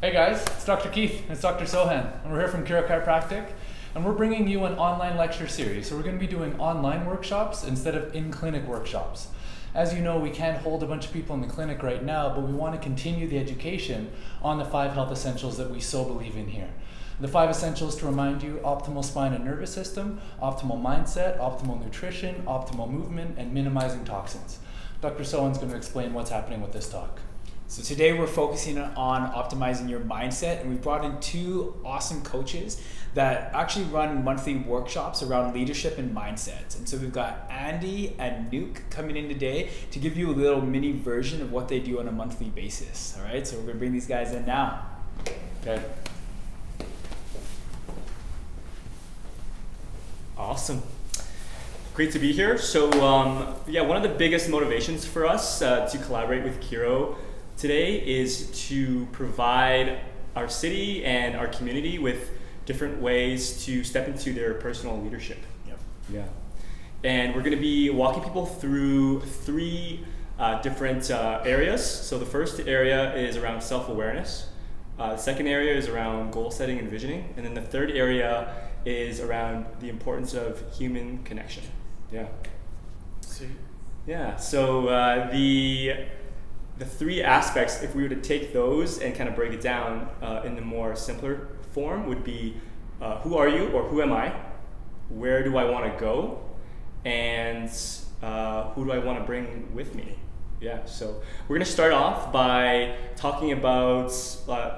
Hey guys, it's Dr. Keith and it's Dr. Sohan, and we're here from Chiropractic, and we're bringing you an online lecture series. So we're going to be doing online workshops instead of in-clinic workshops. As you know, we can't hold a bunch of people in the clinic right now, but we want to continue the education on the 5 health essentials that we so believe in here. The 5 essentials, to remind you: optimal spine and nervous system, optimal mindset, optimal nutrition, optimal movement, and minimizing toxins. Dr. Sohan's going to explain what's happening with this talk. So today we're focusing on optimizing your mindset, and we've brought in 2 awesome coaches that actually run monthly workshops around leadership and mindset. And so we've got Andy and Nuke coming in today to give you a little mini version of what they do on a monthly basis. All right, so we're gonna bring these guys in now. Okay. Awesome. Great to be here. So one of the biggest motivations for us to collaborate with Chiro today is to provide our city and our community with different ways to step into their personal leadership. Yep. Yeah. And we're going to be walking people through 3 different areas. So the first area is around self-awareness. The second area is around goal setting and visioning. And then the third area is around the importance of human connection. Yeah. Sweet. Yeah. So the 3 aspects, if we were to take those and kind of break it down in the more simpler form, would be who are you, or who am I? Where do I want to go? And who do I want to bring with me? Yeah, so we're going to start off by talking about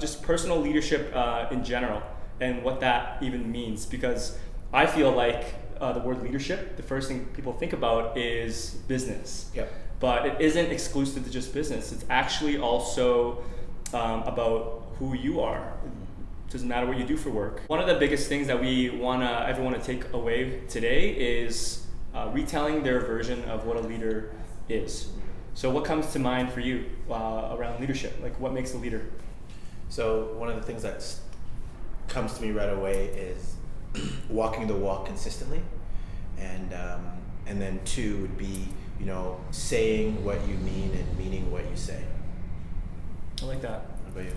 just personal leadership in general and what that even means, because I feel like the word leadership, the first thing people think about is business. Yep. But it isn't exclusive to just business. It's actually also about who you are. It doesn't matter what you do for work. One of the biggest things that we want everyone to take away today is retelling their version of what a leader is. So what comes to mind for you around leadership? Like, what makes a leader? So one of the things that comes to me right away is walking the walk consistently, and then 2 would be, saying what you mean and meaning what you say. I like that. What about you?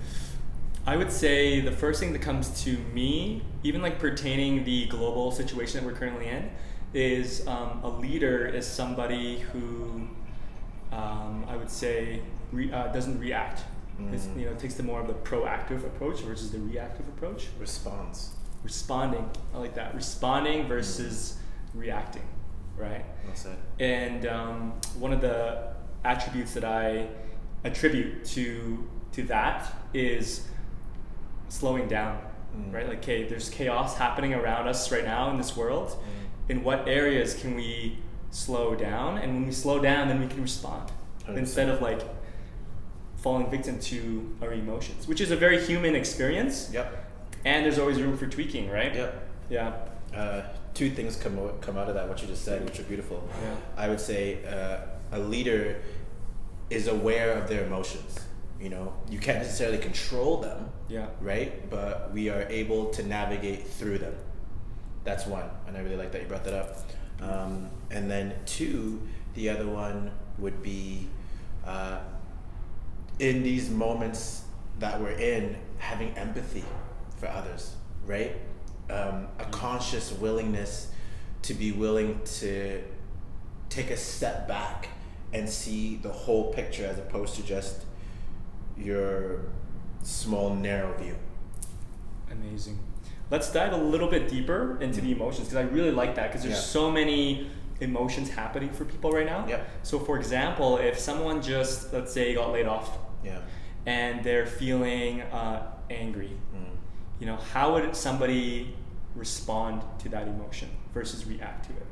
I would say the first thing that comes to me, even like pertaining the global situation that we're currently in, is a leader is somebody who I would say doesn't react. Takes the more of the proactive approach versus the reactive approach. Responding. I like that. Responding versus reacting, right? Well said. And one of the attributes that I attribute to that is slowing down, right? Like, okay, there's chaos happening around us right now in this world. In what areas can we slow down? And when we slow down, then we can respond 100%. Instead of like falling victim to our emotions, which is a very human experience. Yep. And there's always room for tweaking, right? Yep. Yeah. 2 things come out of that, what you just said, which are beautiful. Yeah. I would say a leader is aware of their emotions. You can't necessarily control them, Yeah. right? But we are able to navigate through them. That's one, and I really like that you brought that up. And then 2, the other one would be in these moments that we're in, having empathy for others, right? A conscious willingness to be willing to take a step back and see the whole picture as opposed to just your small, narrow view. Amazing. Let's dive a little bit deeper into the emotions, because I really like that, because there's so many emotions happening for people right now. Yep. So for example, if someone just, let's say, got laid off, Yeah. and they're feeling angry, how would somebody respond to that emotion versus react to it?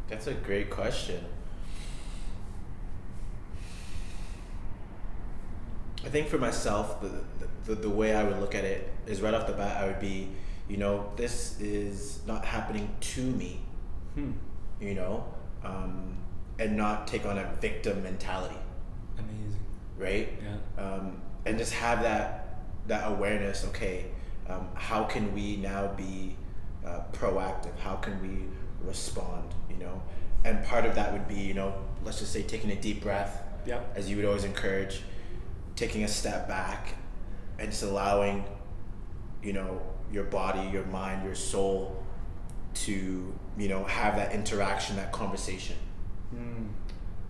That's a great question. I think for myself, the way I would look at it is, right off the bat, I would be, this is not happening to me, and not take on a victim mentality. Amazing. Right? Yeah. And just have that awareness. Okay, how can we now be proactive? How can we respond? And part of that would be, let's just say, taking a deep breath, Yep. as you would always encourage, taking a step back and just allowing, you know, your body, your mind, your soul to, you know, have that interaction, that conversation.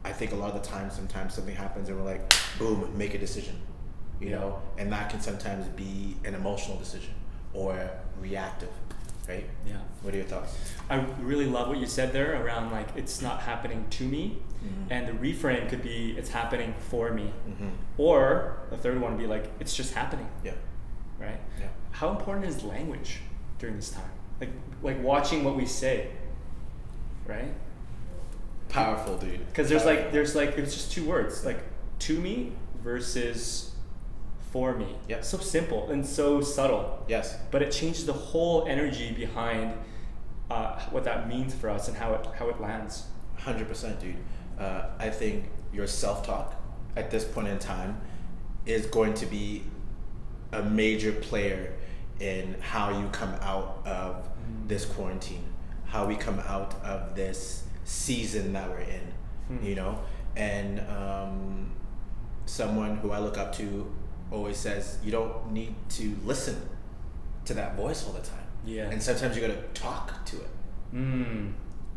I think a lot of the time, sometimes something happens and we're like, boom, make a decision, you know, and that can sometimes be an emotional decision or reactive, right? Yeah. What are your thoughts? I really love what you said there around like it's not happening to me, and the reframe could be it's happening for me, or the third one would be like it's just happening. Yeah. Right. Yeah. How important is language during this time? Like watching what we say, right? Powerful, dude. Because there's like it's just two words, like to me versus for me. Yeah. So simple and so subtle. Yes. But it changes the whole energy behind what that means for us and how it lands. 100%, dude. I think your self-talk at this point in time is going to be a major player in how you come out of this quarantine, how we come out of this season that we're in, you know? And someone who I look up to always says, you don't need to listen to that voice all the time. Yeah. And sometimes you gotta talk to it.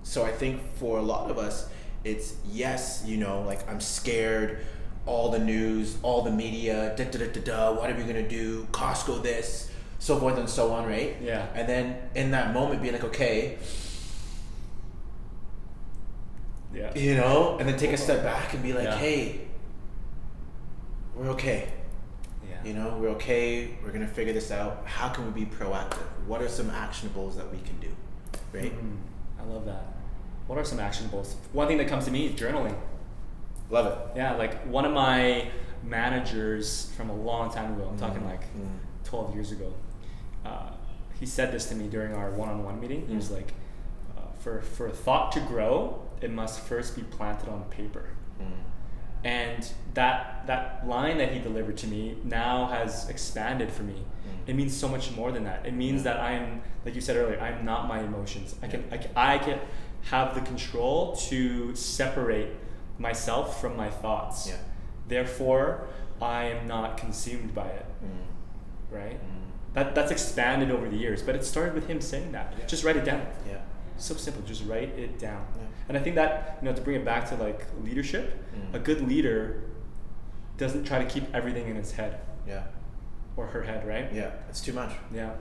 So I think for a lot of us, it's yes, you know, like I'm scared, all the news, all the media, what are we gonna do? Costco this, so forth and so on, right? Yeah. And then in that moment being like, okay, Yeah. you know, and then take a step back and be like, Yeah. hey, we're okay. Yeah. You know, we're okay, we're gonna figure this out. How can we be proactive? What are some actionables that we can do, right? I love that. What are some actionables? One thing that comes to me is journaling. Love it. Yeah, like one of my managers from a long time ago, I'm talking like 12 years ago, he said this to me during our one-on-one meeting. He was like, for a thought to grow, it must first be planted on paper. And that line that he delivered to me now has expanded for me. It means so much more than that. It means that I'm, like you said earlier, I'm not my emotions. I can have the control to separate myself from my thoughts. Yeah. Therefore, I am not consumed by it. Right? That's expanded over the years, but it started with him saying that. Yeah. Just write it down. Yeah. So simple, just write it down. Yeah. And I think that, you know, to bring it back to like leadership, a good leader doesn't try to keep everything in his head Yeah. or her head, right? Yeah. It's too much. Yeah.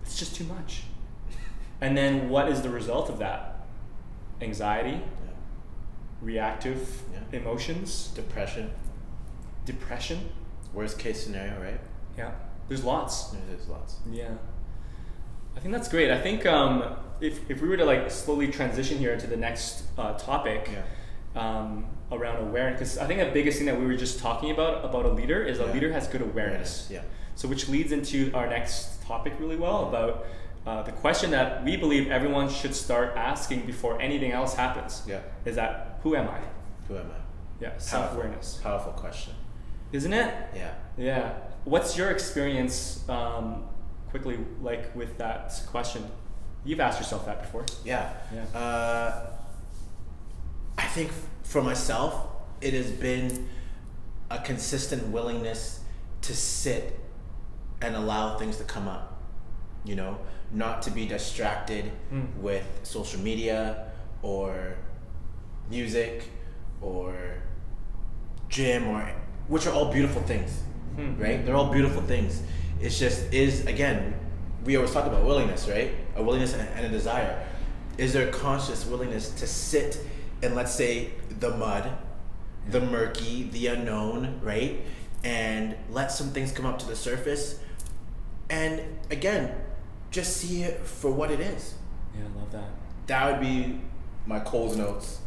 It's just too much. And then what is the result of that? Anxiety, Yeah. reactive Yeah. emotions, Depression. depression. Worst case scenario, right? Yeah. There's lots. There's lots. Yeah. I think that's great. I think if we were to like slowly transition here into the next topic, around awareness, because I think the biggest thing that we were just talking about a leader is a leader has good awareness. Yeah. So which leads into our next topic really well about the question that we believe everyone should start asking before anything else happens. Yeah. Is that who am I? Who am I? Yeah. Self-awareness. Powerful question. Isn't it? Yeah. Yeah. What's your experience quickly like with that question? You've asked yourself that before. Yeah. Yeah. I think for myself, it has been a consistent willingness to sit and allow things to come up, you know, not to be distracted with social media or music or gym, or which are all beautiful things, right? They're all beautiful things. It's just again, we always talk about willingness, right? A willingness and a desire. Is there a conscious willingness to sit in, let's say, the mud, the murky, the unknown, right? And let some things come up to the surface. And again, just see it for what it is. Yeah, I love that. That would be my Coles notes.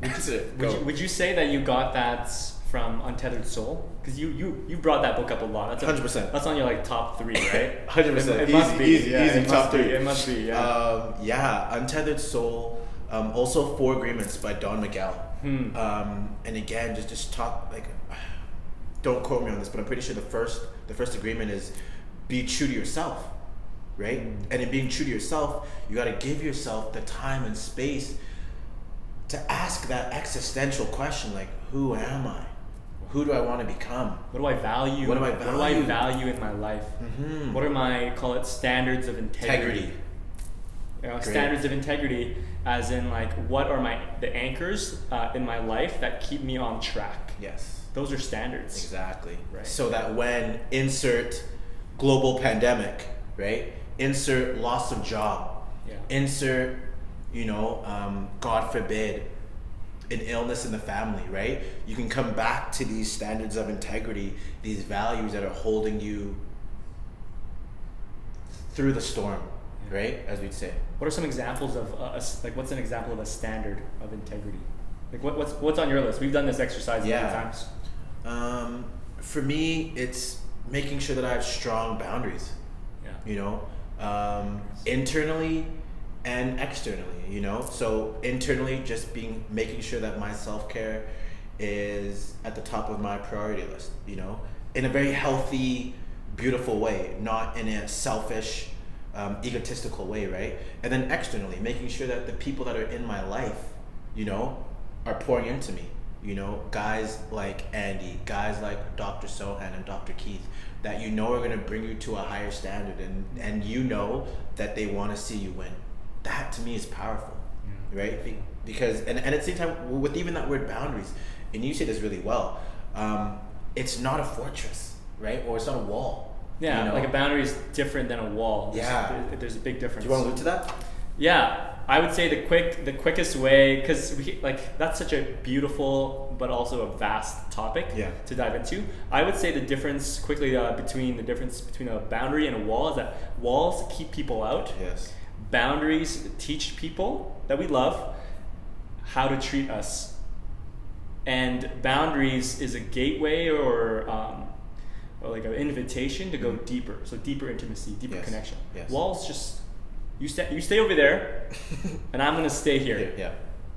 Would you say that you got that from Untethered Soul? Because you brought that book up a lot. That's 100%. That's on your like top 3, right? 100%. It must be. Easy, Yeah, it top must be. 3. It must be. Yeah. Yeah, Untethered Soul. Also 4 Agreements by Don Miguel. And again, just talk, like, don't quote me on this, but I'm pretty sure the first agreement is be true to yourself, right? And in being true to yourself, you got to give yourself the time and space to ask that existential question, like, who am I? Who do I want to become? What do I value? What do I What do I value in my life? Mm-hmm. What are my, call it, standards of integrity? You know, Great. standards of integrity, as in like, what are the anchors in my life that keep me on track? Yes. Those are standards. Exactly. Right. So that when insert global pandemic, right? Insert loss of job. Yeah. Insert, God forbid, an illness in the family, right? You can come back to these standards of integrity, these values that are holding you through the storm, right? As we'd say. What are some examples of what's an example of a standard of integrity? Like what's on your list? We've done this exercise many times. For me, it's making sure that I have strong boundaries. Yeah. Internally and externally, So internally, just making sure that my self-care is at the top of my priority list, in a very healthy, beautiful way, not in a selfish, egotistical way, right? And then externally, making sure that the people that are in my life, are pouring into me. Guys like Andy, guys like Dr. Sohan and Dr. Keith, that are going to bring you to a higher standard, and that they want to see you win. That to me is powerful, right? Because and at the same time, with even that word boundaries, and you say this really well, it's not a fortress, right? Or it's not a wall. Yeah, like a boundary is different than a wall. There's a big difference. Do you want to allude to that? Yeah, I would say the quickest way, because that's such a beautiful but also a vast topic to dive into. I would say the difference quickly between a boundary and a wall is that walls keep people out. Yes. Boundaries teach people that we love how to treat us, and boundaries is a gateway or like an invitation to go deeper. So deeper intimacy, deeper connection. Yes. Walls just you stay over there, and I'm gonna stay here. Yeah.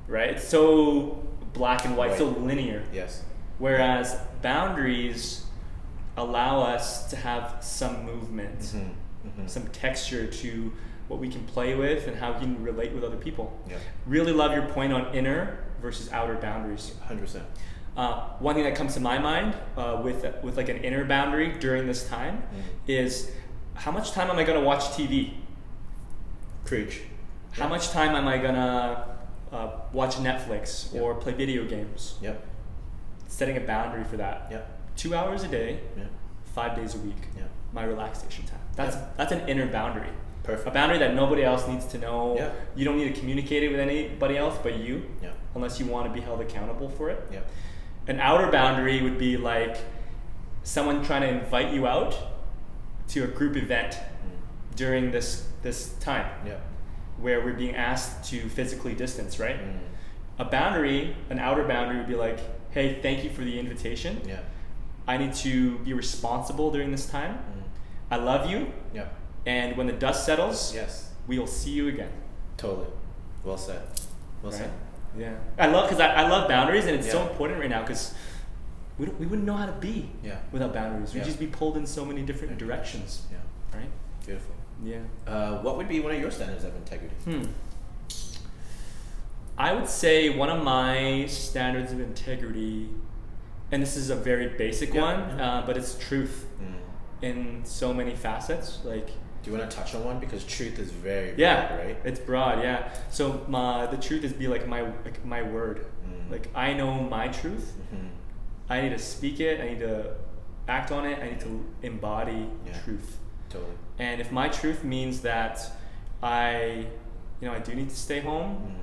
Right? It's so black and white, so linear. Yes. Whereas boundaries allow us to have some movement, some texture to what we can play with and how we can relate with other people. Yeah. Really love your point on inner versus outer boundaries. 100%. One thing that comes to my mind with like an inner boundary during this time is, how much time am I gonna watch TV? Preach. How much time am I gonna watch Netflix or play video games? Yep. Setting a boundary for that. Yep. 2 hours a day, Yeah. 5 days a week. Yeah. My relaxation time. That's an inner boundary. Perfect. A boundary that nobody else needs to know. Yeah. You don't need to communicate it with anybody else but you, Yeah. unless you want to be held accountable for it. Yeah. An outer boundary would be like someone trying to invite you out to a group event during this time Yeah. where we're being asked to physically distance, right? A boundary, an outer boundary would be like, hey, thank you for the invitation. Yeah. I need to be responsible during this time. I love you. Yeah. And when the dust settles, Yes. we will see you again. Totally. Well said. Well Right? said. Yeah. I love boundaries, and it's so Yeah. important right now because we wouldn't know how to be without boundaries. We'd Yeah. just be pulled in so many different directions. Yeah. Right? Beautiful. Yeah. What would be one of your standards of integrity? I would say one of my standards of integrity, and this is a very basic one, but it's truth in so many facets. Like, do you want to touch on one, because truth is very broad, right? It's broad. Yeah. So the truth is my word. Like, I know my truth. I need to speak it. I need to act on it. I need to embody truth. Totally. And if my truth means that I do need to stay home,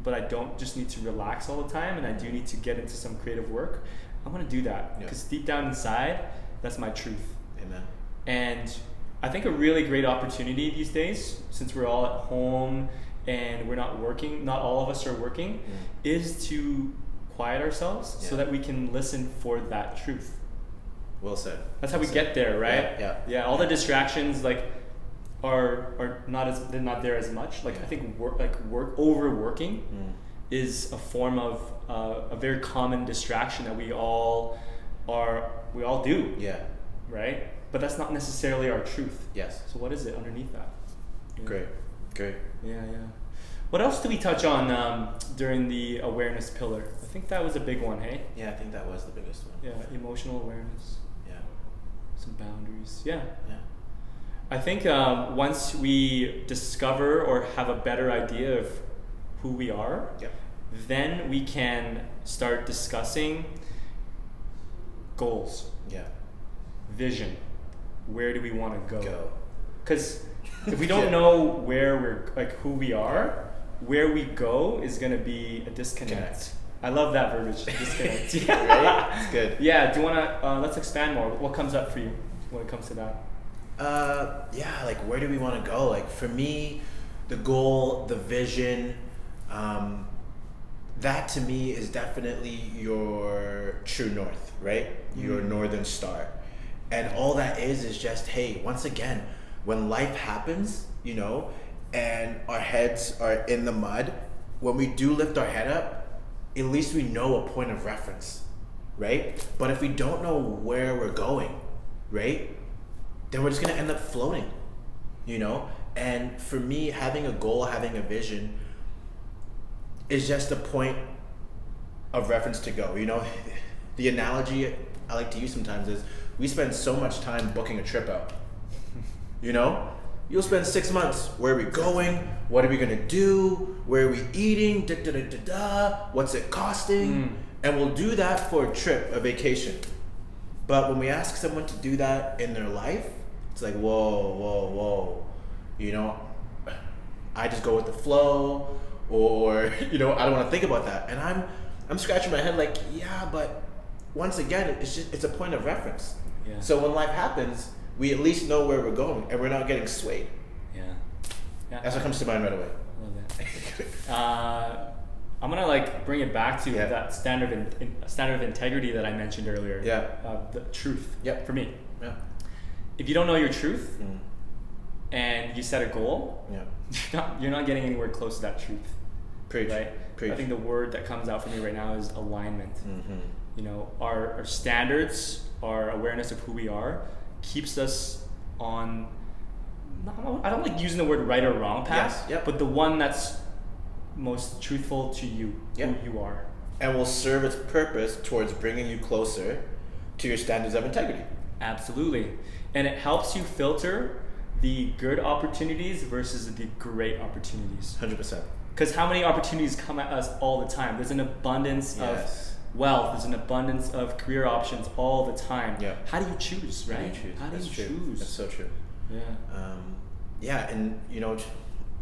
but I don't just need to relax all the time, and I do need to get into some creative work, I'm gonna do that, because deep down inside, that's my truth. Amen. And I think a really great opportunity these days, since we're all at home and we're not working, not all of us are working, is to quiet ourselves so that we can listen for that truth. Well said. That's how we get there, right? Yeah. All the distractions are not there as much. Like, I think overworking is a form of a very common distraction that we all do. Yeah. Right? But that's not necessarily our truth. Yes. So what is it underneath that? Great. Yeah. What else did we touch on during the awareness pillar? I think that was a big one, hey? Yeah, I think that was the biggest one. Yeah, emotional awareness. Yeah. Some boundaries. Yeah. Yeah. I think once we discover or have a better idea of who we are, Yeah. then we can start discussing goals, Yeah. vision. Where do we want to Go. Because if we don't Yeah. know where we're, like who we are, where we go is going to be a disconnect. Connect. I love that verbiage, disconnect. Right? It's good. Yeah, do you want to, let's expand more. What comes up for you when it comes to that? Yeah, like where do we want to go? Like for me, the goal, the vision, that to me is definitely your true north, right? Your northern star. And all that is just, hey, once again, when life happens, you know, and our heads are in the mud, when we do lift our head up, at least we know a point of reference, right? But if we don't know where we're going, right, then we're just gonna end up floating, you know? And for me, having a goal, having a vision is just a point of reference to go. You know, the analogy I like to use sometimes is we spend so much time booking a trip out. You know, you'll spend 6 months. Where are we going? What are we gonna do? Where are we eating? Da da da da da. What's it costing? And we'll do that for a trip, a vacation. But when we ask someone to do that in their life, it's like, whoa, whoa, whoa. You know, I just go with the flow, or you know, I don't want to think about that. And I'm scratching my head like, yeah, but once again, it's a point of reference. Yeah. So when life happens, we at least know where we're going, and we're not getting swayed. Yeah. That's what comes to mind right away. I love that. I'm gonna like bring it back to that standard of integrity that I mentioned earlier. Yeah. The truth. Yep. For me. Yeah. If you don't know your truth and you set a goal, you're not getting anywhere close to that truth. Preach. Right? Preach. I think the word that comes out for me right now is alignment. You know, our standards, our awareness of who we are keeps us on, I don't like using the word right or wrong path, but the one that's most truthful to you, who you are. And will serve its purpose towards bringing you closer to your standards of integrity. Absolutely. And it helps you filter the good opportunities versus the great opportunities. 100%. Because how many opportunities come at us all the time? There's an abundance of wealth. There's an abundance of career options all the time. Yeah. How do you choose, right? How do That's you true. choose? That's so true. Yeah. And you know,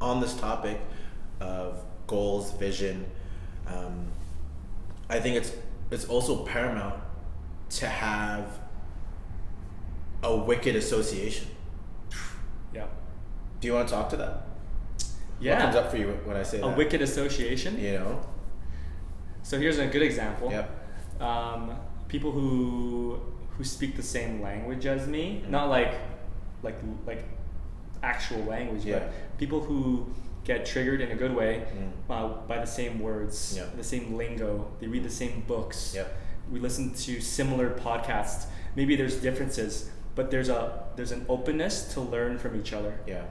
on this topic of goals, vision, I think it's also paramount to have a wicked association. Yeah. Do you want to talk to that? Yeah. What comes up for you when I say that? A wicked association? You know? So here's a good example. Yep. People who speak the same language as me, not like actual language, but people who get triggered in a good way by the same words, the same lingo. They read the same books. We listen to similar podcasts. Maybe there's differences, but there's an openness to learn from each other. Yeah.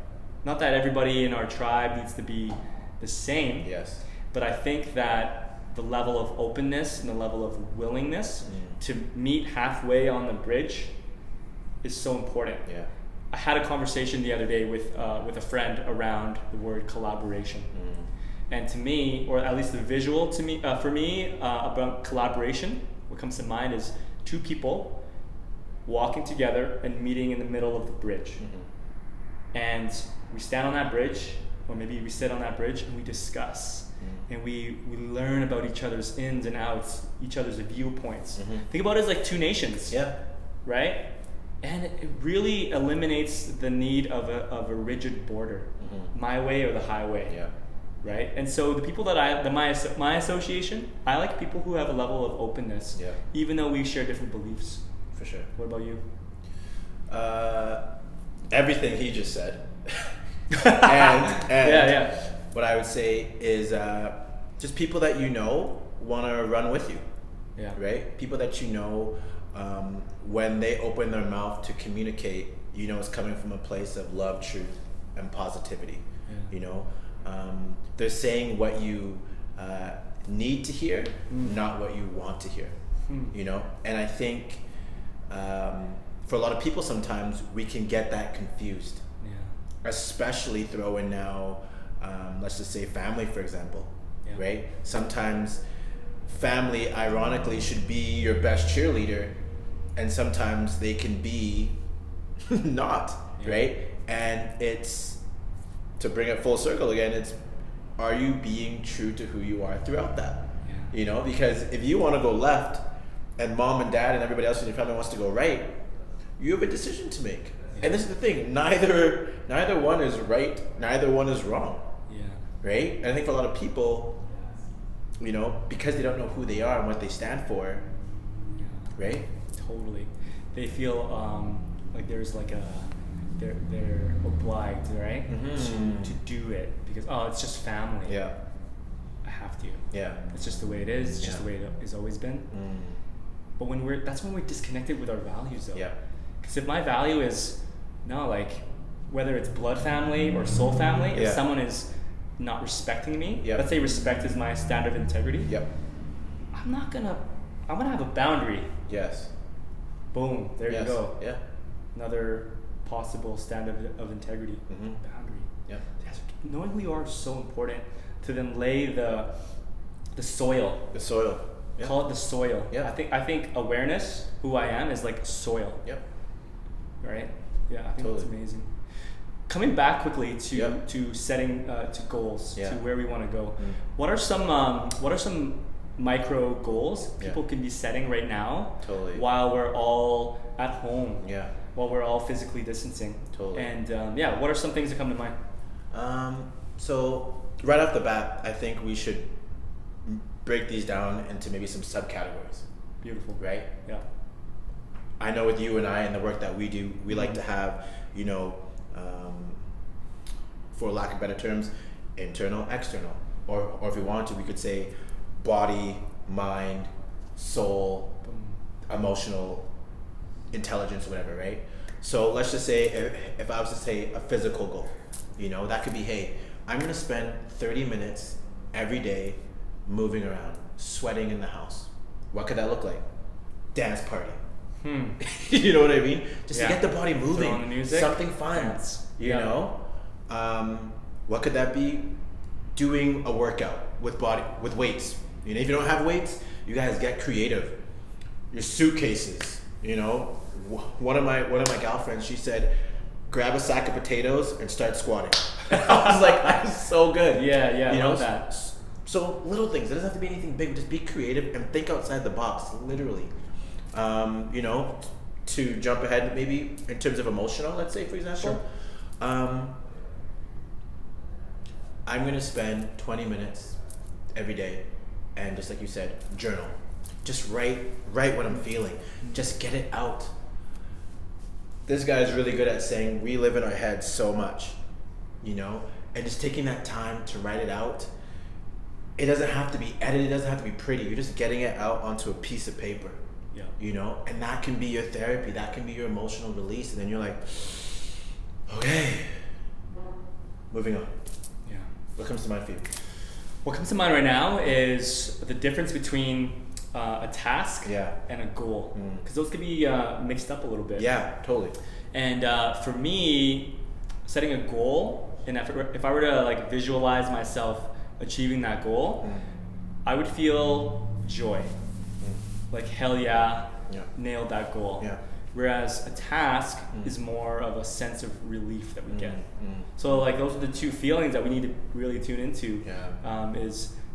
Not that everybody in our tribe needs to be the same. Yes. But I think that the level of openness and the level of willingness to meet halfway on the bridge is so important. Yeah. I had a conversation the other day with a friend around the word collaboration. And to me, or at least the visual to me, for me, about collaboration, what comes to mind is two people walking together and meeting in the middle of the bridge. And we stand on that bridge, or maybe we sit on that bridge and we discuss. And we learn about each other's ins and outs, each other's viewpoints. Think about it as like two nations. Yeah. Right? And it really eliminates the need of a rigid border. My way or the highway. Yeah. Right? And so the people that my association, I like people who have a level of openness. Yeah. Even though we share different beliefs. For sure. What about you? Everything he just said. and what I would say is just people that you know want to run with you. Yeah. Right? People that you know, when they open their mouth to communicate, you know it's coming from a place of love, truth, and positivity. You know, They're saying what you need to hear, not what you want to hear. You know, and I think for a lot of people sometimes we can get that confused. Yeah. Especially throw in now, let's just say family, for example, right? Sometimes family, ironically, should be your best cheerleader, and sometimes they can be not, right? And it's, to bring it full circle again, it's, are you being true to who you are throughout that? Yeah. You know, because if you want to go left and mom and dad and everybody else in your family wants to go right, you have a decision to make. Yeah. And this is the thing, neither one is right, neither one is wrong. Yeah. Right? And I think for a lot of people, you know, because they don't know who they are and what they stand for, right? Totally. They feel like there's like they're obliged, right? To do it because it's just family. Yeah. I have to. Yeah. It's just the way it is. It's just the way it has always been. But that's when we're disconnected with our values, though. Yeah. Because if my value is like whether it's blood family or soul family, if someone is not respecting me, let's say respect is my standard of integrity. Yep. I'm gonna have a boundary. Yes. Boom. There you go. Yeah. Another possible standard of integrity. Boundary. Yeah. Yes, knowing who you are is so important to then lay the soil. The soil. Yeah. Call it the soil. Yeah. I think awareness, who I am, is like soil. Yep. Right? Yeah, I think Totally. that's amazing. Coming back quickly to setting to goals, to where we want to go. What are some micro goals people can be setting right now? Totally. While we're all at home. Yeah. While we're all physically distancing. Totally. And what are some things that come to mind? So right off the bat, I think we should break these down into maybe some subcategories. Beautiful. Right? Yeah. I know with you and I and the work that we do, we like to have, you know, for lack of better terms, internal, external, or if we wanted to, we could say body, mind, soul, emotional, intelligence, whatever, right? So let's just say if I was to say a physical goal, you know, that could be, hey, I'm gonna spend 30 minutes every day moving around, sweating in the house. What could that look like? Dance party. You know what I mean? Just to get the body moving. Throw on the music. Something fun. Dance. You know? What could that be? Doing a workout with weights. You know, if you don't have weights, you guys get creative. Your suitcases, you know. One of my gal friends, she said, grab a sack of potatoes and start squatting. I was like, that's so good. Yeah, you know, love that. So little things. It doesn't have to be anything big. Just be creative and think outside the box, literally. You know, to jump ahead, maybe in terms of emotional, let's say, for example. Sure. I'm gonna spend 20 minutes every day, and just like you said, journal. Just write what I'm feeling. Just get it out. This guy is really good at saying we live in our heads so much, you know, and just taking that time to write it out. It doesn't have to be edited. It doesn't have to be pretty. You're just getting it out onto a piece of paper. Yeah. You know, and that can be your therapy. That can be your emotional release. And then you're like, okay, moving on. Yeah. What comes to mind for you? What comes to mind right now is the difference between a task and a goal, because those can be mixed up a little bit. Yeah, totally. And for me, setting a goal, and if I were to like visualize myself achieving that goal, I would feel joy. Like hell yeah, nailed that goal. Yeah. Whereas a task is more of a sense of relief that we get. So like those are the two feelings that we need to really tune into.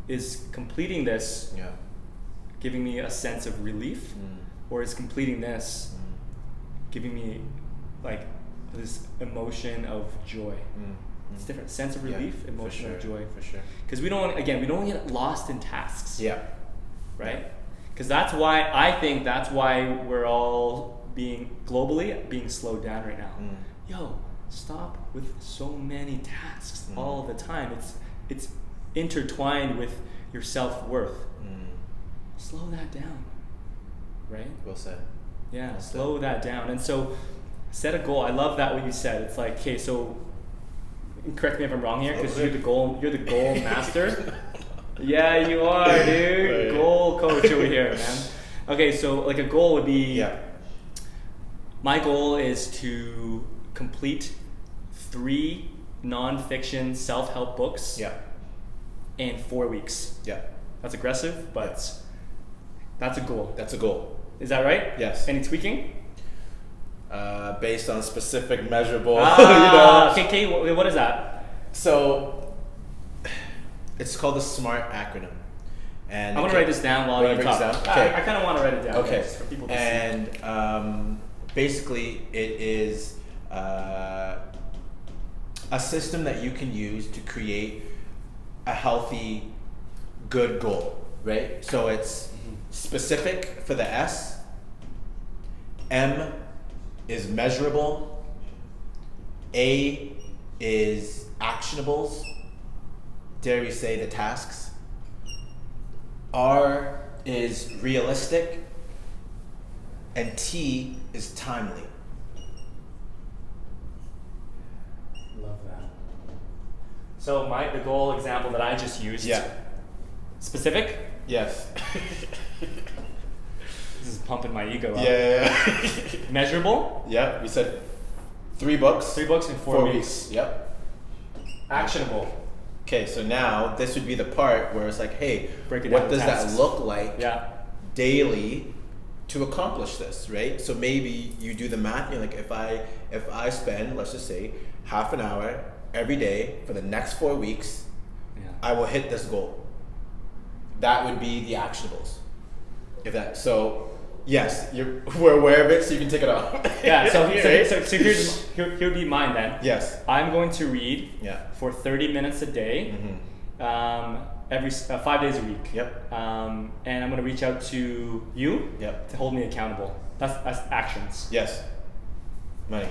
Is completing this giving me a sense of relief, or is completing this giving me like this emotion of joy? It's different. Sense of relief, emotion of joy. For sure. Because we don't get lost in tasks. Yeah. Right? Because that's why we're all being slowed down right now. Yo, stop with so many tasks all the time. It's intertwined with your self-worth. Slow that down. Right? Well said. Yeah, slow that down. And so set a goal. I love that what you said. It's like, okay, so correct me if I'm wrong here, because Okay. you're the goal master. Yeah, you are, dude. Right. Goal coach over here, man. Okay, so like a goal would be. Yeah. My goal is to complete 3 non-fiction self-help books Yeah. in 4 weeks. Yeah. That's aggressive, but that's a goal. That's a goal. Is that right? Yes. Any tweaking? Based on specific measurable, Okay, what is that? So it's called the SMART acronym. And I want to write this down while you Wanna talk. break this down? Okay. I kind of want to write it down. Okay. Guys, for people to see. And basically, it is a system that you can use to create a healthy, good goal, right? So it's specific for the S. M is measurable. A is actionables. Dare we say the tasks. R is realistic. And T is timely. Love that. So the goal example that I just used. Yeah. Specific. Yes. This is pumping my ego up. Yeah. Measurable. Yeah. We said 3 books. 3 books in 4 weeks. Yep. Actionable. Okay, so now this would be the part where it's like, hey, Break it what down does to tasks. that look like Yeah. daily to accomplish this, right? So maybe you do the math. You're like, if I spend, let's just say, half an hour every day for the next 4 weeks, Yeah. I will hit this goal. That would be the actionables. Yes, we're aware of it, so you can take it off. Yeah. So Right? here would be mine then. Yes. I'm going to read Yeah. for 30 minutes a day, every 5 days a week. Yep. And I'm going to reach out to you Yep. to hold me accountable. That's actions. Yes. Money.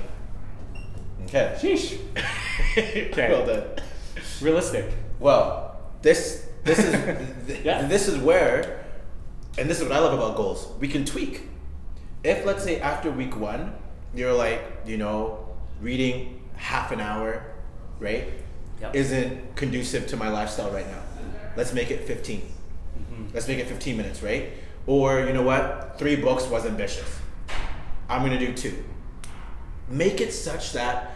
Okay. Sheesh. Okay. Well done. Realistic. Well, this is Yeah. this is where, and this is what I love about goals. We can tweak. If let's say after week 1, you're like, reading half an hour, right? Yep. Isn't conducive to my lifestyle right now. Let's make it 15. Let's make it 15 minutes, right? Or you know what? 3 books was ambitious. I'm gonna do 2. Make it such that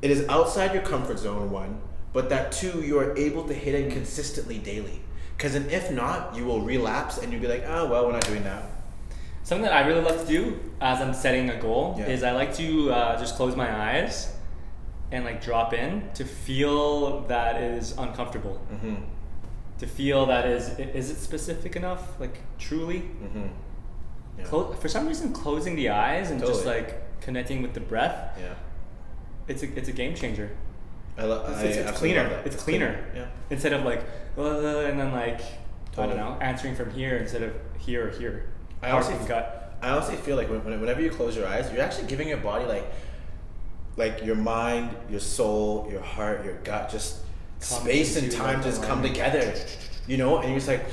it is outside your comfort zone, 1, but that 2, you're able to hit it consistently daily. Because if not, you will relapse and you'll be like, oh, well, we're not doing that. Something that I really like to do as I'm setting a goal Yeah. is I like to just close my eyes and like drop in to feel that is uncomfortable. To feel that is it specific enough? Like truly? Yeah. For some reason, closing the eyes and just Totally. like connecting with the breath, Yeah. it's a game changer. I It's absolutely cleaner. love that. It's cleaner. Yeah. Instead of like, and then like, I Totally. don't know, answering from here instead of here or here. I Heart also and gut. I honestly feel like whenever you close your eyes, you're actually giving your body like your mind, your soul, your heart, your gut, just Come space and into time like just come alignment. together, and you're just like,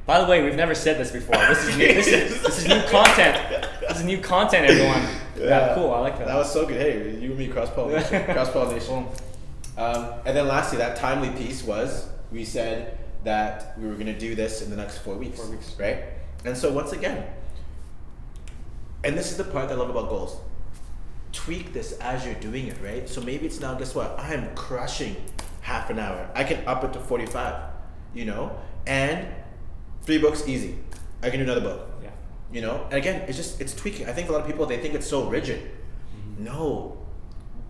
By the way, we've never said this before. This is new. This is new content. This is new content, everyone. Yeah, cool. I like that. That was so good. Hey, you and me cross pollination. And then lastly, that timely piece was we said that we were going to do this in the next 4 weeks. 4 weeks. Right? And so once again, and this is the part that I love about goals. Tweak this as you're doing it, right? So maybe it's now, guess what? I am crushing half an hour. I can up it to 45, and 3 books easy. I can do another book. Yeah. And again, it's tweaking. I think a lot of people, they think it's so rigid. No.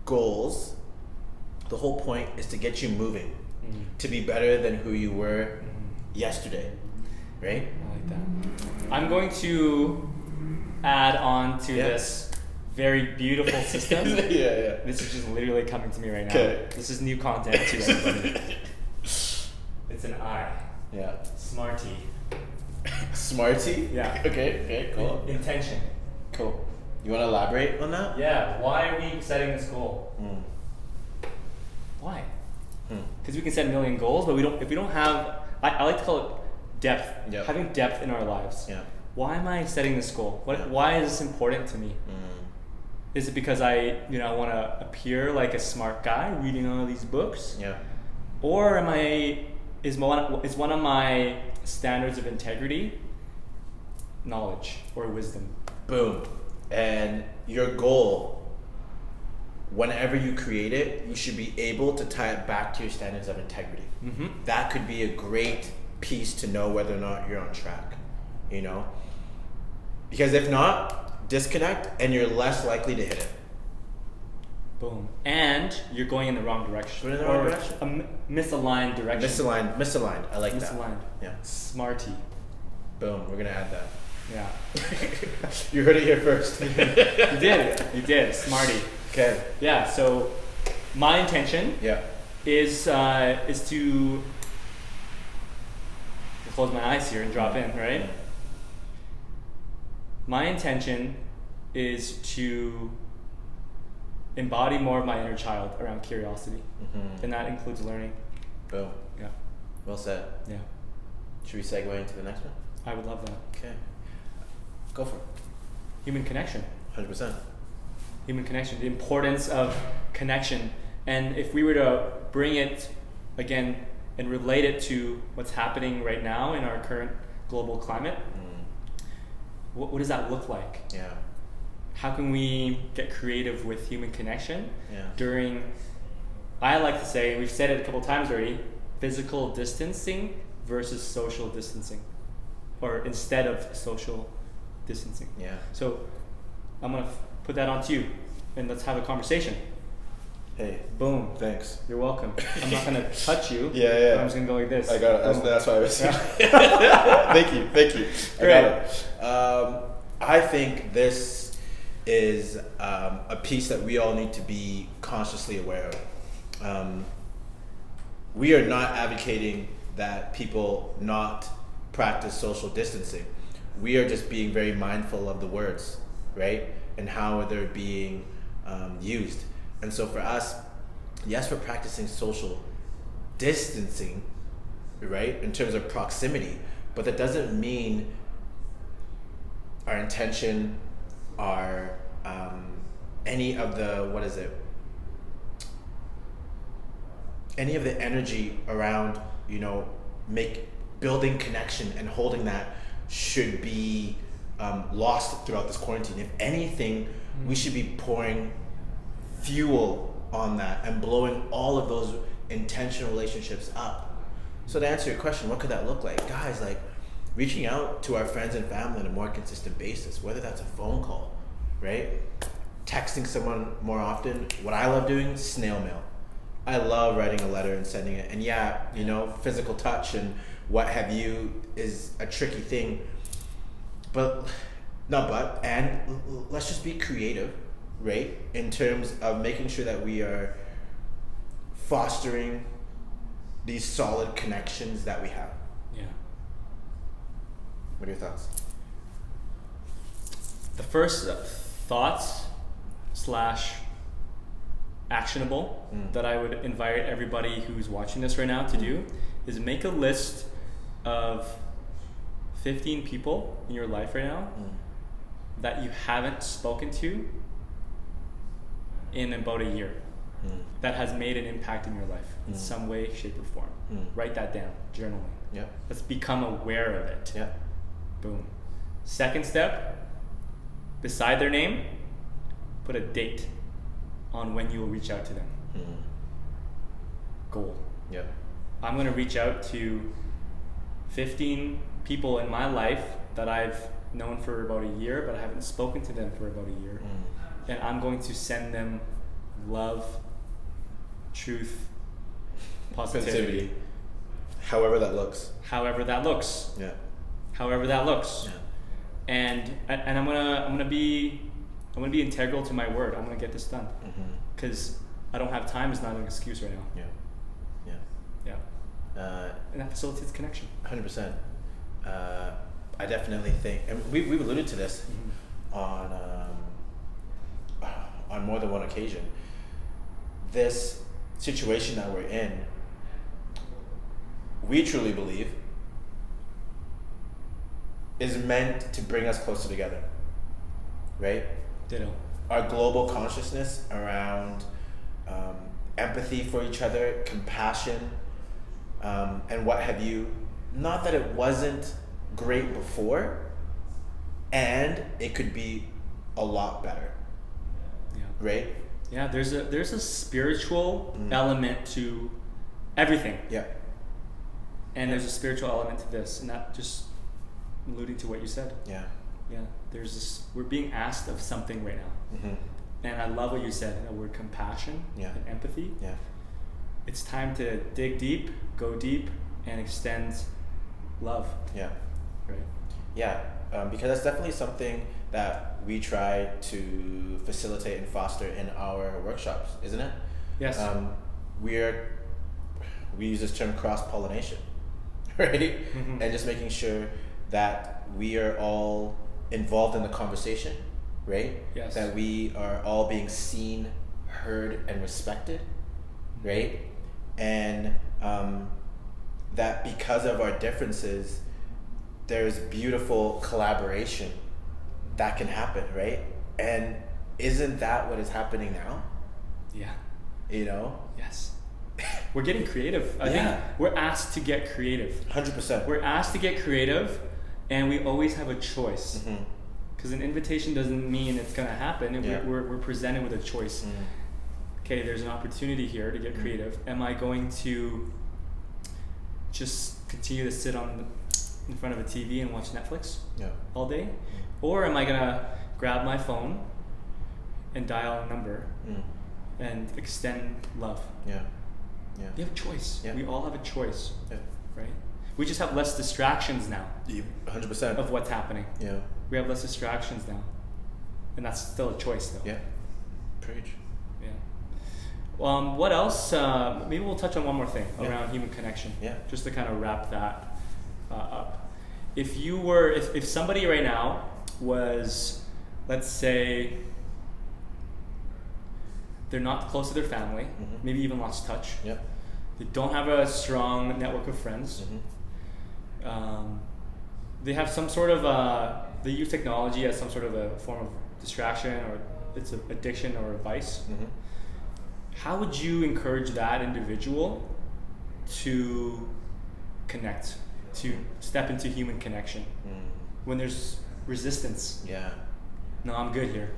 Goals, the whole point is to get you moving, to be better than who you were yesterday, right? I like that. I'm going to add on to this very beautiful system. Yeah. This is just literally coming to me right now. Okay. This is new content to everybody. It's an I. Yeah. Smarty. Smarty? Yeah. Okay, cool. Intention. Cool. You want to elaborate on that? Yeah. Why are we setting this goal? Why? Because we can set a million goals, but if we don't have, I like to call it depth. Yep. Having depth in our lives. Yeah. Why am I setting this goal? Why is this important to me? Is it because I want to appear like a smart guy reading all these books? Yeah. Or is one of my standards of integrity knowledge or wisdom? Boom. And your goal, whenever you create it, you should be able to tie it back to your standards of integrity. Mm-hmm. That could be a great piece to know whether or not you're on track, Because if not, disconnect and you're less likely to hit it. Boom. And you're going in the wrong direction. Going in the wrong direction? A misaligned direction. Misaligned. I like that. Misaligned. Yeah. Smarty. Boom. We're gonna add that. Yeah. You heard it here first. You did. Smarty. Okay. Yeah. So my intention Yeah. is to close my eyes here and drop in, right? My intention is to embody more of my inner child around curiosity, and that includes learning. Boom. Yeah. Well said. Yeah. Should we segue into the next one? I would love that. Okay. Go for it. Human connection. 100%. Human connection. The importance of connection. And if we were to bring it again and relate it to what's happening right now in our current global climate, what does that look like? Yeah. How can we get creative with human connection Yeah. I like to say, and we've said it a couple times already, physical distancing versus social distancing, or instead of social distancing. Yeah. So I'm gonna put that onto you, and let's have a conversation. Hey. Boom. Thanks. You're welcome. I'm not gonna touch you. Yeah. I'm just gonna go like this. I got it. Boom. That's why I was. Yeah. Thank you. Great. I got it. I think this is a piece that we all need to be consciously aware of. We are not advocating that people not practice social distancing. We are just being very mindful of the words, right? And how they're being used. And so for us, yes, we're practicing social distancing, right? In terms of proximity, but that doesn't mean our intention, our any of the any of the energy around building connection and holding that should be lost throughout this quarantine. If anything, we should be pouring fuel on that and blowing all of those intentional relationships up. So to answer your question, what could that look like? Guys, like reaching out to our friends and family on a more consistent basis, whether that's a phone call, right? Texting someone more often. What I love doing, snail mail. I love writing a letter and sending it. And physical touch and what have you is a tricky thing. And let's just be creative, right? In terms of making sure that we are fostering these solid connections that we have. Yeah. What are your thoughts? The first thoughts / actionable that I would invite everybody who's watching this right now to do is make a list of 15 people in your life right now that you haven't spoken to in about a year that has made an impact in your life in some way, shape, or form. Write that down, journaling. Yeah. Let's become aware of it. Yeah. Boom. Second step, beside their name, put a date on when you will reach out to them. Goal. Yeah. I'm going to reach out to 15 people in my life that I've known for about a year, but I haven't spoken to them for about a year. And I'm going to send them love, truth, positivity. However that looks. However that looks. Yeah. However that looks. Yeah. And I'm gonna be integral to my word. I'm gonna get this done because I don't have time is not an excuse right now. Yeah. And that facilitates connection. 100%. I definitely think, and we've alluded to this on more than one occasion. This situation that we're in, we truly believe, is meant to bring us closer together, right? Ditto. our global consciousness around empathy for each other, compassion, and what have you. Not that it wasn't great before, and it could be a lot better. Yeah. Right? Yeah, there's a spiritual element to everything. Yeah. And there's a spiritual element to this, and that just alluding to what you said. Yeah. Yeah, there's this. We're being asked of something right now, Mm-hmm. and I love what you said. The word compassion Yeah. and empathy. Yeah. It's time to dig deep, go deep, and extend love. Yeah. Right. Yeah. Because that's definitely something that we try to facilitate and foster in our workshops, isn't it? Yes. We use this term cross-pollination, right? Mm-hmm. And just making sure that we are all involved in the conversation, right? Yes. That we are all being seen, heard, and respected, right? And that because of our differences, there's beautiful collaboration that can happen, right? And isn't that what is happening now? Yeah. You know? Yes. We're getting creative. I think we're asked to get creative. 100%. We're asked to get creative, and we always have a choice. Mm-hmm. Because an invitation doesn't mean it's going to happen. Yeah. We're presented with a choice. Mm. Okay, there's an opportunity here to get creative. Am I going to just continue to sit in front of a TV and watch Netflix all day? Or am I going to grab my phone and dial a number and extend love? Yeah. Yeah. We have a choice. Yeah. We all have a choice, Yeah. right? We just have less distractions now 100%. of what's happening. Yeah. We have less distractions now. And that's still a choice, though. Yeah. Preach. Yeah. What else? Maybe we'll touch on one more thing around human connection. Yeah. Just to kind of wrap that up. If somebody right now was, let's say, they're not close to their family, maybe even lost touch. Yep. They don't have a strong network of friends. They have some sort of they use technology as some sort of a form of distraction, or it's an addiction or a vice. How would you encourage that individual to connect, to step into human connection when there's resistance? Yeah. No, I'm good here.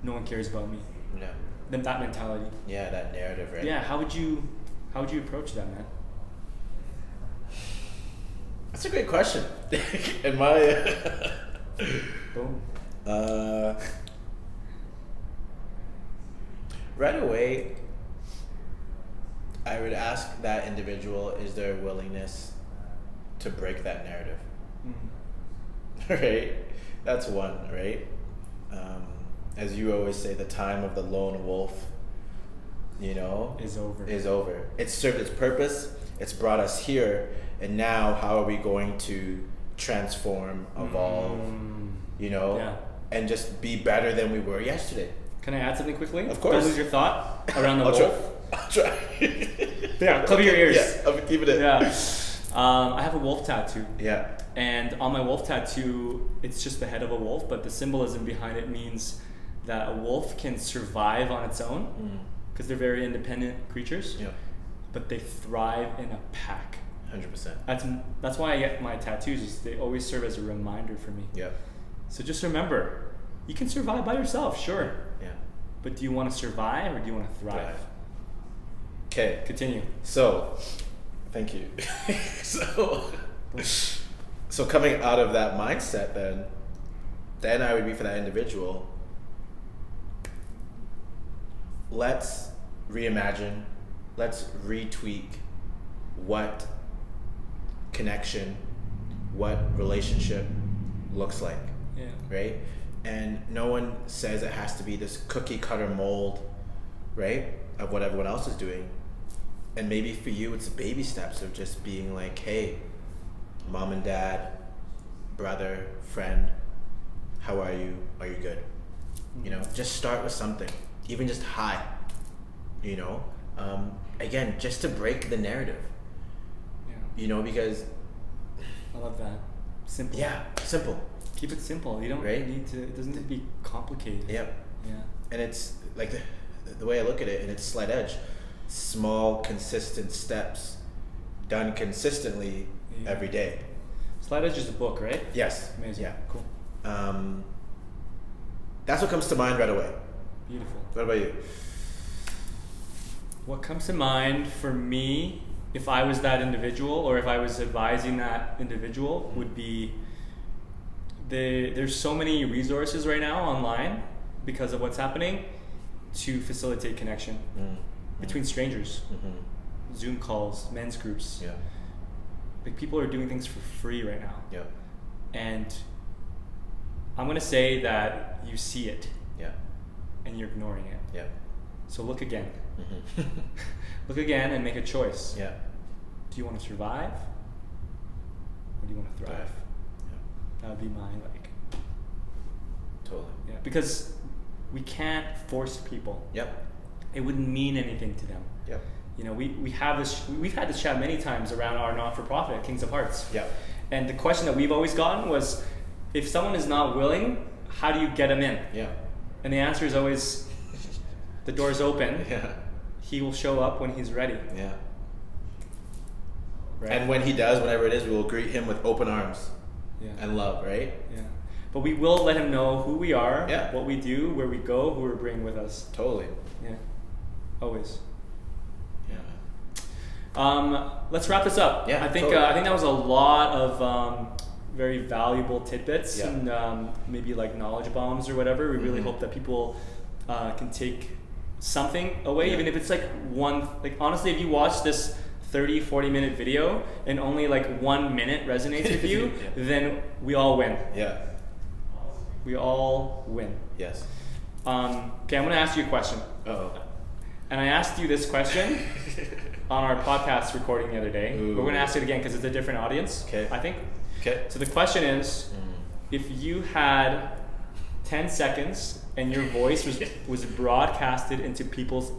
No one cares about me. Yeah. Then that mentality. Yeah, that narrative, right? Yeah. How would you approach that, man? That's a great question. In my Boom. Right away, I would ask that individual, is there a willingness to break that narrative? Right? That's one, right? As you always say, the time of the lone wolf, is over. It's served its purpose. It's brought us here. And now how are we going to transform, evolve, and just be better than we were yesterday? Can I add something quickly? Of course. Don't lose your thought around the wolf. I'll try. Yeah, cover your ears. Yeah, I'm keeping it. Yeah. I have a wolf tattoo. Yeah. And on my wolf tattoo, it's just the head of a wolf, but the symbolism behind it means that a wolf can survive on its own because they're very independent creatures. Yeah. But they thrive in a pack. 100%. That's why I get my tattoos. Is they always serve as a reminder for me. Yeah. So just remember, you can survive by yourself, sure. Yeah. But do you want to survive or do you want to thrive? Okay. Continue. So, thank you. So coming out of that mindset, then I would be for that individual. Let's reimagine. Let's retweak what connection, what relationship looks like. Yeah. Right? And no one says it has to be this cookie cutter mold, right, of what everyone else is doing. And maybe for you, it's baby steps of just being like, hey, mom and dad, brother, friend, how are you? Are you good? Just start with something, even just hi, again, just to break the narrative, because I love that. Simple. yeah, simple. Keep it simple. You don't Right? need to. It doesn't need to be complicated. Yep. Yeah. And it's like the way I look at it, and it's slight edge, small, consistent steps done consistently every day. Slight Edge is a book, right? Yes. Amazing. Yeah. Cool. That's what comes to mind right away. Beautiful. What about you? What comes to mind for me, if I was that individual or if I was advising that individual, would be there's so many resources right now online because of what's happening to facilitate connection between strangers. Zoom calls, men's groups. Yeah. Like people are doing things for free right now. Yeah. And I'm gonna say that you see it Yeah. and you're ignoring it. Yeah. So look again. Look again and make a choice. Yeah. Do you want to survive or do you want to thrive? Yeah. That would be my Totally. yeah, because we can't force people. Yep. It wouldn't mean anything to them. Yep. You know, we've had this chat many times around our non-for-profit, Kings of Hearts. Yep. And the question that we've always gotten was, if someone is not willing, how do you get them in? Yeah. And the answer is always, the door's open. Yeah. He will show up when he's ready. Yeah. Right? And when he does, whatever it is, we will greet him with open arms yeah. and love, right? Yeah. But we will let him know who we are, Yeah. what we do, where we go, who we're bringing with us. Totally. Yeah. Always. Yeah. Let's wrap this up. Yeah, I think totally. I think that was a lot of very valuable tidbits Yeah. and maybe like knowledge bombs or whatever. We really hope that people can take something away, Yeah. even if it's like one. Like honestly, if you watch this 30-40 minute video and only like 1 minute resonates with you, Yeah. then we all win. Yeah. We all win. Yes. Okay, I'm gonna ask you a question. Uh-oh. And I asked you this question on our podcast recording the other day. Ooh. We're gonna ask it again because it's a different audience. Okay. I think. Okay. So the question is, if you had 10 seconds and your voice was broadcasted into people's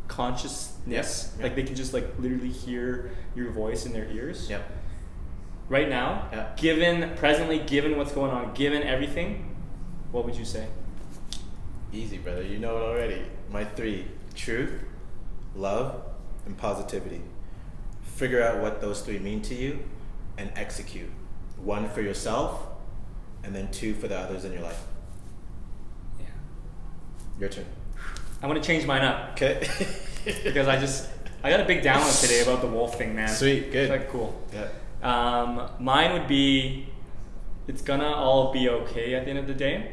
consciousness, Yeah. like they can just like literally hear your voice in their ears. Yeah. Right now, Yeah. presently, given what's going on, given everything, what would you say? Easy, brother. You know it already. My 3: truth, love, and positivity. Figure out what those 3 mean to you and execute. 1 for yourself, and then 2 for the others in your life. Yeah. Your turn. I'm gonna change mine up Okay. because I got a big download today about the wolf thing, man. Sweet. Good. It's like cool. Yeah. Mine would be, it's gonna all be okay at the end of the day,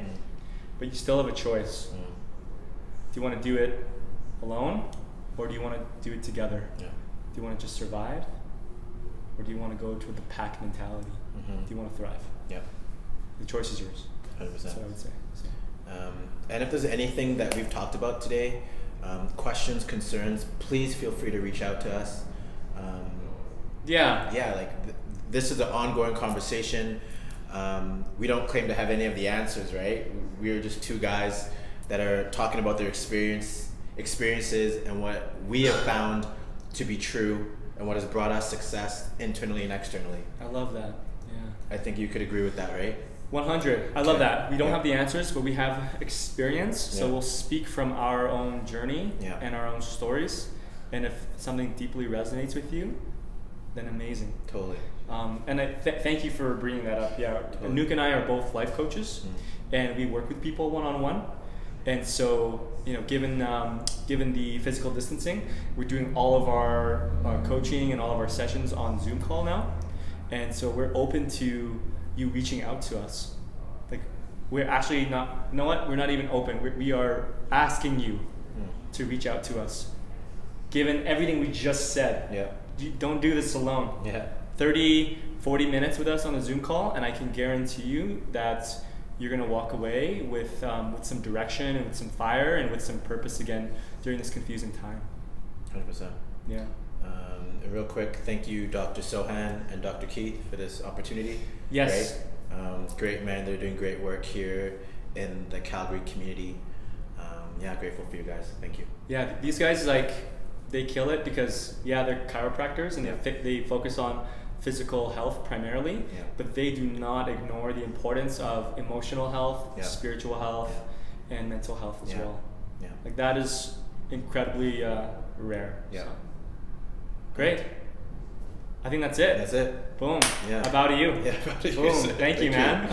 but you still have a choice. Do you want to do it alone, or do you want to do it together? Yeah. Do you want to just survive, or do you want to go to the pack mentality? Do you want to thrive? Yeah. The choice is yours. 100%. That's what I would say. So. And if there's anything that we've talked about today, questions, concerns, please feel free to reach out to us. Yeah. Yeah, like this is an ongoing conversation. We don't claim to have any of the answers, right? We're just 2 guys that are talking about their experiences and what we have found to be true and what has brought us success internally and externally. I love that. Yeah. I think you could agree with that, right? 100. I love Okay. that. We don't Yeah. have the answers, but we have experience. So Yeah. we'll speak from our own journey Yeah. and our own stories. And if something deeply resonates with you, then amazing. Totally. And I thank you for bringing that up. Yeah, Nuke and I are both life coaches, and we work with people one-on-one. And so, you know, given the physical distancing, we're doing all of our coaching and all of our sessions on Zoom call now. And so we're open to you reaching out to us. Like, we're actually not, you know what? We're not even open. We are asking you to reach out to us. Given everything we just said, Yeah. don't do this alone. Yeah. 30-40 minutes with us on a Zoom call, and I can guarantee you that you're going to walk away with some direction and with some fire and with some purpose again during this confusing time. 100%. Yeah. Real quick, thank you, Dr. Sohan and Dr. Keith, for this opportunity. Yes. Great, man. They're doing great work here in the Calgary community. Yeah, grateful for you guys. Thank you. Yeah, these guys, like, they kill it because, yeah, they're chiropractors and they focus on physical health primarily, but they do not ignore the importance of emotional health, spiritual health, and mental health as well. Yeah. Like that is incredibly rare. Yeah. So. Great. I think that's it. That's it. Boom. Yeah. About to you. Yeah. About to Boom. you. Thank you, man.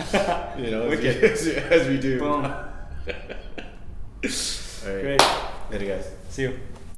You know, Wicked. as we do. Boom. All right. Great. Later, guys. See you.